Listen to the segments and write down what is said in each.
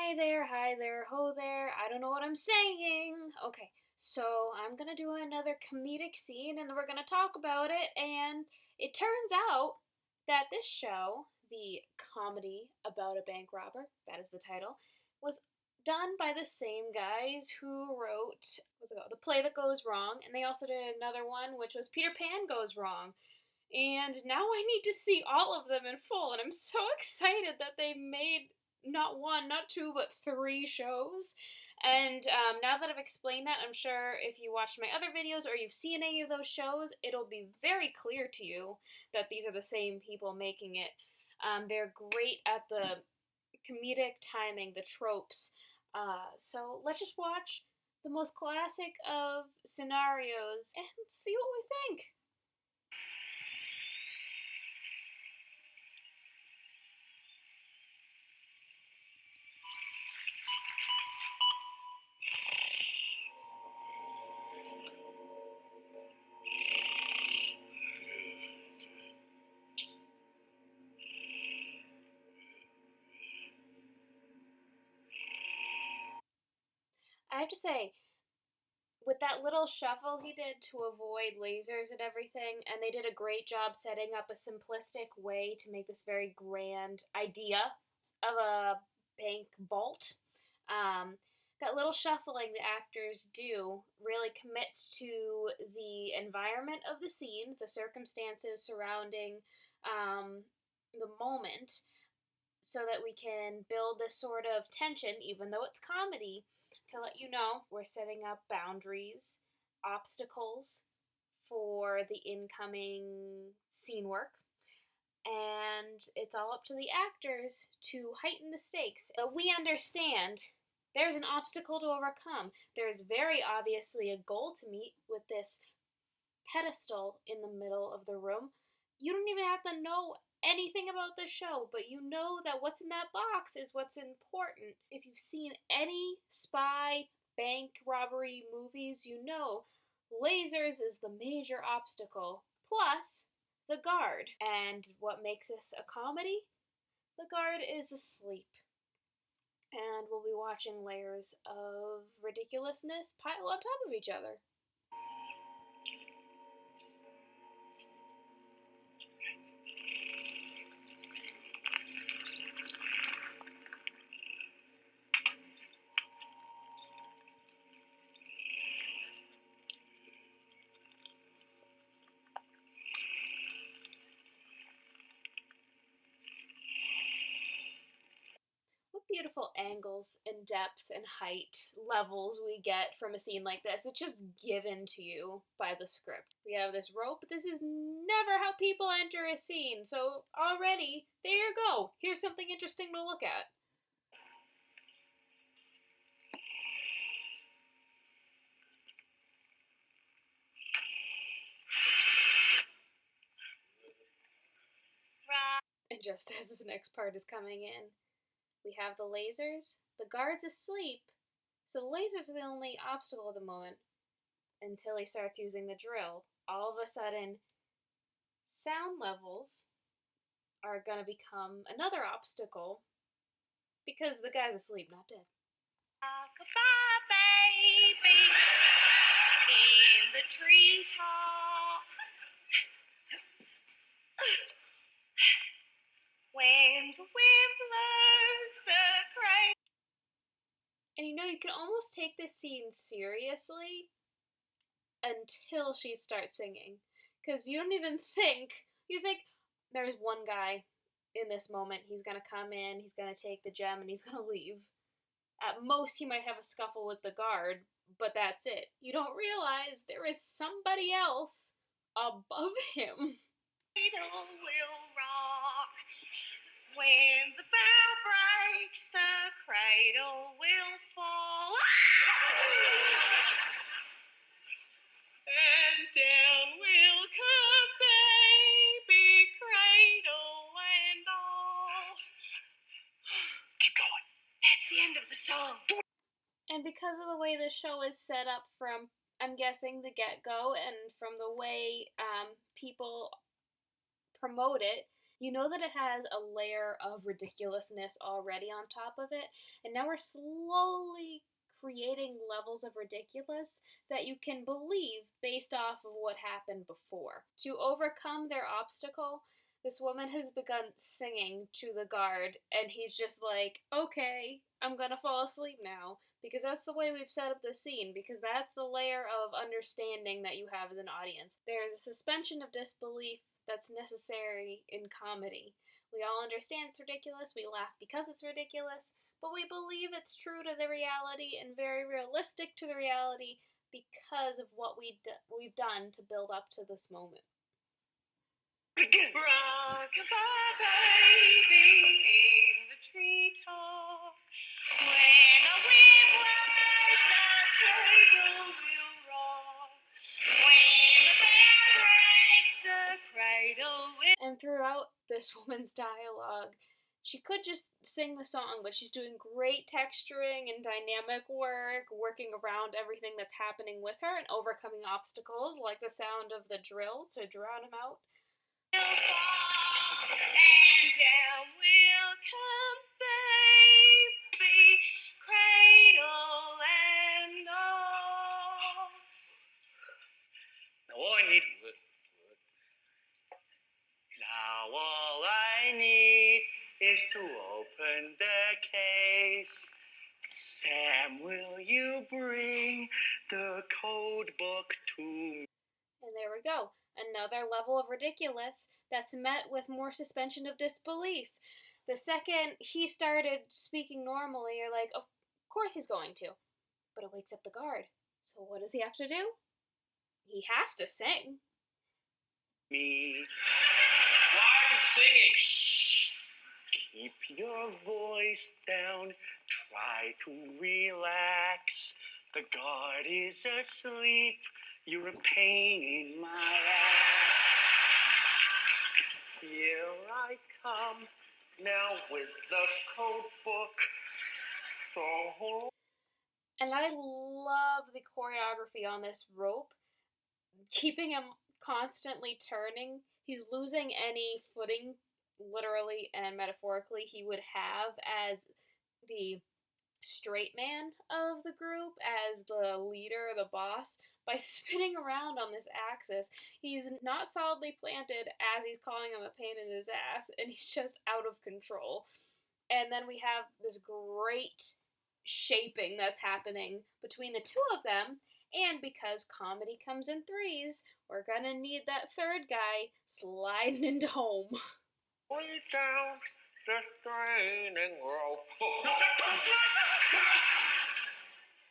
hi there, ho there. I don't know what I'm saying. Okay, so I'm gonna do another comedic scene and we're gonna talk about it. And it turns out that this show, the comedy about a bank robber, that is the title, was done by the same guys who wrote what's it called? The Play That Goes Wrong, and they also did another one which was Peter Pan Goes Wrong. And now I need to see all of them in full, and I'm so excited that they made not one, not two, but three shows. And now that I've explained that, I'm sure if you watched my other videos or you've seen any of those shows, it'll be very clear to you that these are the same people making it. They're great at the comedic timing, the tropes. So let's just watch the most classic of scenarios and see what we think. I have to say, with that little shuffle he did to avoid lasers and everything, and they did a great job setting up a simplistic way to make this very grand idea of a bank vault. That little shuffling the actors do really commits to the environment of the scene, the circumstances surrounding the moment, so that we can build this sort of tension, even though it's comedy, to let you know we're setting up boundaries, obstacles for the incoming scene work. And it's all up to the actors to heighten the stakes. We understand there's an obstacle to overcome. There's very obviously a goal to meet with this pedestal in the middle of the room. You don't even have to know anything about the show, but you know that what's in that box is what's important. If you've seen any spy bank robbery movies, you know lasers is the major obstacle, plus the guard. And what makes this a comedy? The guard is asleep. And we'll be watching layers of ridiculousness pile on top of each other. Beautiful angles and depth and height levels we get from a scene like this. It's just given to you by the script. We have this rope. This is never how people enter a scene. So already, there you go. Here's something interesting to look at. And just as this next part is coming in, we have the lasers. The guard's asleep, so the lasers are the only obstacle at the moment until he starts using the drill. All of a sudden, sound levels are going to become another obstacle because the guy's asleep, not dead. Goodbye, baby, in the treetop. When the wind blows the cradle. And you know, you can almost take this scene seriously until she starts singing. Because you don't even think, you think there's one guy in this moment, he's gonna come in, he's gonna take the gem, and he's gonna leave. At most, he might have a scuffle with the guard, but that's it. You don't realize there is somebody else above him. Cradle will rock. When the bow breaks, the cradle will fall. And down will come baby, cradle and all. Keep going. That's the end of the song. And because of the way the show is set up from, I'm guessing, the get-go, and from the way people promote it, You know that it has a layer of ridiculousness already on top of it, and now we're slowly creating levels of ridiculous that you can believe based off of what happened before. To overcome their obstacle, this woman has begun singing to the guard, and he's just like, okay, I'm gonna fall asleep now. Because that's the way we've set up the scene, because that's the layer of understanding that you have as an audience. There's a suspension of disbelief that's necessary in comedy. We all understand it's ridiculous, we laugh because it's ridiculous, but we believe it's true to the reality and very realistic to the reality because of what we've done to build up to this moment. Rock-a-bye, baby, in the treetop. When the wind blows, the cradle will rock. When the bell breaks, the cradle will... And throughout this woman's dialogue, she could just sing the song, but she's doing great texturing and dynamic work, working around everything that's happening with her and overcoming obstacles like the sound of the drill to drown him out. Fall, and down will come baby, cradle and all. Now all I need now all I need is to open the case. Sam, will you bring the code book to me? And there we go. Another level of ridiculous that's met with more suspension of disbelief. The second he started speaking normally, you're like, of course he's going to. But it wakes up the guard. So what does he have to do? He has to sing. Me. Why are you singing? Shh. Keep your voice down. Try to relax. The guard is asleep. You're a pain in my ass. Here I come now with the code book. So And I love the choreography on this rope, keeping him constantly turning. He's losing any footing, literally and metaphorically, he would have as the straight man of the group, as the leader, the boss, by spinning around on this axis. He's not solidly planted as he's calling him a pain in his ass, and he's just out of control. And then we have this great shaping that's happening between the two of them, and because comedy comes in threes, we're gonna need that third guy sliding into home. we down the straining rope.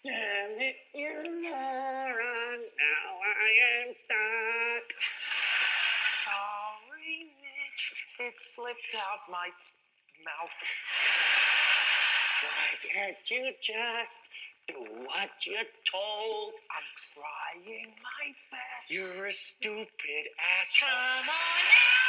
Damn it, you're not. Now I am stuck. Sorry, Mitch. It slipped out my mouth. Why can't you just do what you're told? I'm trying my best. You're a stupid asshole. Come on now,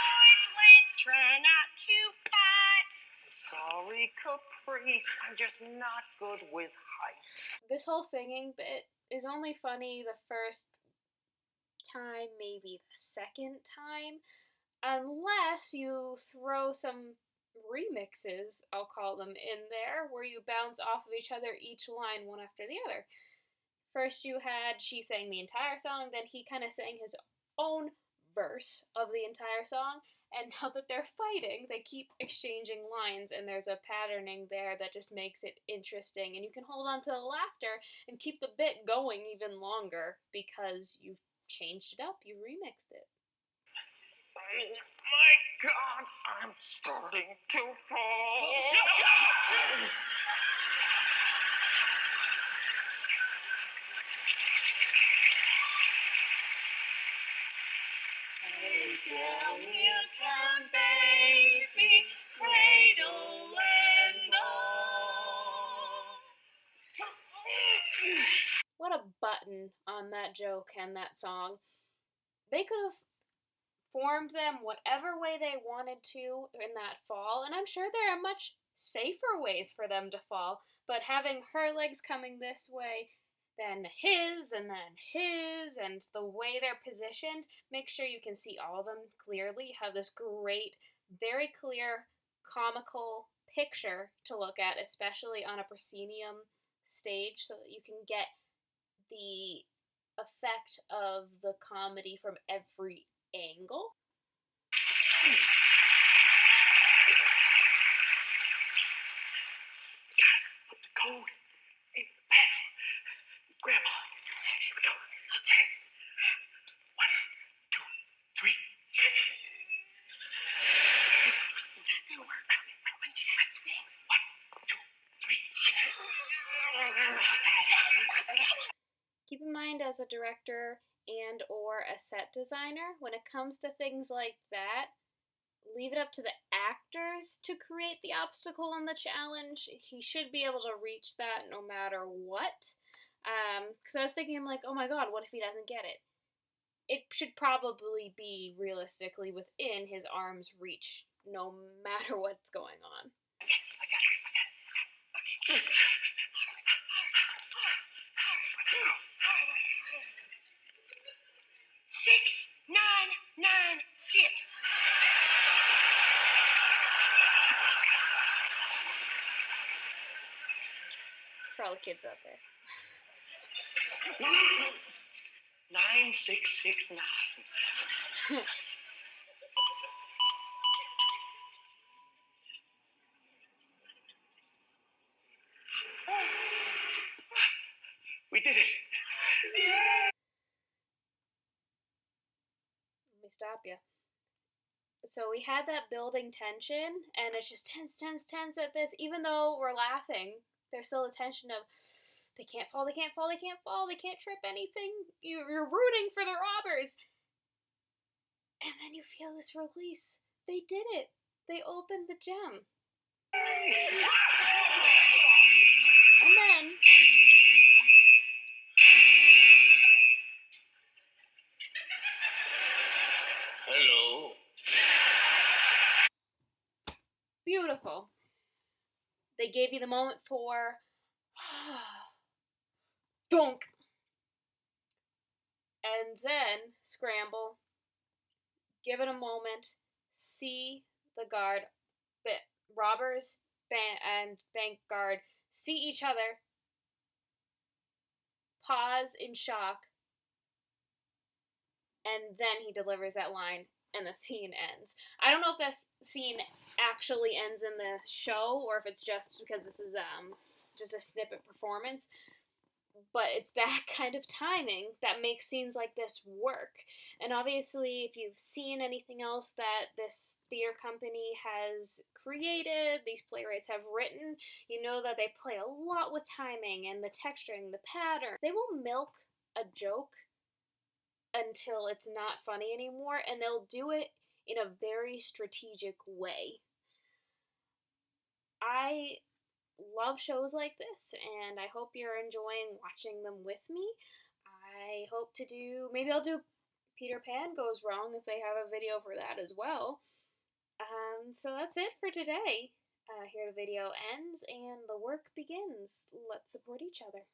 boys, let's try not to fight. Sorry, Caprice. I'm just not good with heights. This whole singing bit is only funny the first time, maybe the second time, unless you throw some remixes, I'll call them, in there, where you bounce off of each other, each line one after the other. First you had, she sang the entire song, then he kind of sang his own verse of the entire song, and now that they're fighting, they keep exchanging lines, and there's a patterning there that just makes it interesting, and you can hold on to the laughter and keep the bit going even longer because you've changed it up, you remixed it. My God, I'm starting to fall. Down will come baby, cradle and all. What a button on that joke and that song. They could have formed them whatever way they wanted to in that fall, and I'm sure there are much safer ways for them to fall, but having her legs coming this way, then his, and then his, and the way they're positioned, make sure you can see all of them clearly. Have this great, very clear, comical picture to look at, especially on a proscenium stage, so that you can get the effect of the comedy from every angle. Put the code in the panel. Grandma, here we go. Okay. 1, 2, 3. Is that gonna work? When do you swing? 1, 2, 3. Keep in mind, as a director and or a set designer, when it comes to things like that, leave it up to the actors to create the obstacle and the challenge. He should be able to reach that no matter what. Because I was thinking, I'm like, oh my god, what if he doesn't get it? It should probably be realistically within his arm's reach, no matter what's going on. Yes, I got it. Okay. What's the code? 6996. For all the kids out there. 9669. We did it. Let me stop you. So we had that building tension, and it's just tense at this. Even though we're laughing, there's still a tension of they can't fall, they can't trip anything. You're rooting for the robbers. And then you feel this release. They did it. They opened the gem. And then Hello. beautiful. They gave you the moment for dunk. And then scramble. Give it a moment. See the guard, robbers, and bank guard see each other. Pause in shock. And then he delivers that line, and the scene ends. I don't know if this scene actually ends in the show, or if it's just because this is just a snippet performance. But it's that kind of timing that makes scenes like this work. And obviously, if you've seen anything else that this theater company has created, these playwrights have written, you know that they play a lot with timing and the texturing, the pattern. They will milk a joke until it's not funny anymore, and they'll do it in a very strategic way. I love shows like this, and I hope you're enjoying watching them with me. I hope to maybe I'll do Peter Pan Goes Wrong if they have a video for that as well. So that's it for today. Here the video ends and the work begins. Let's support each other.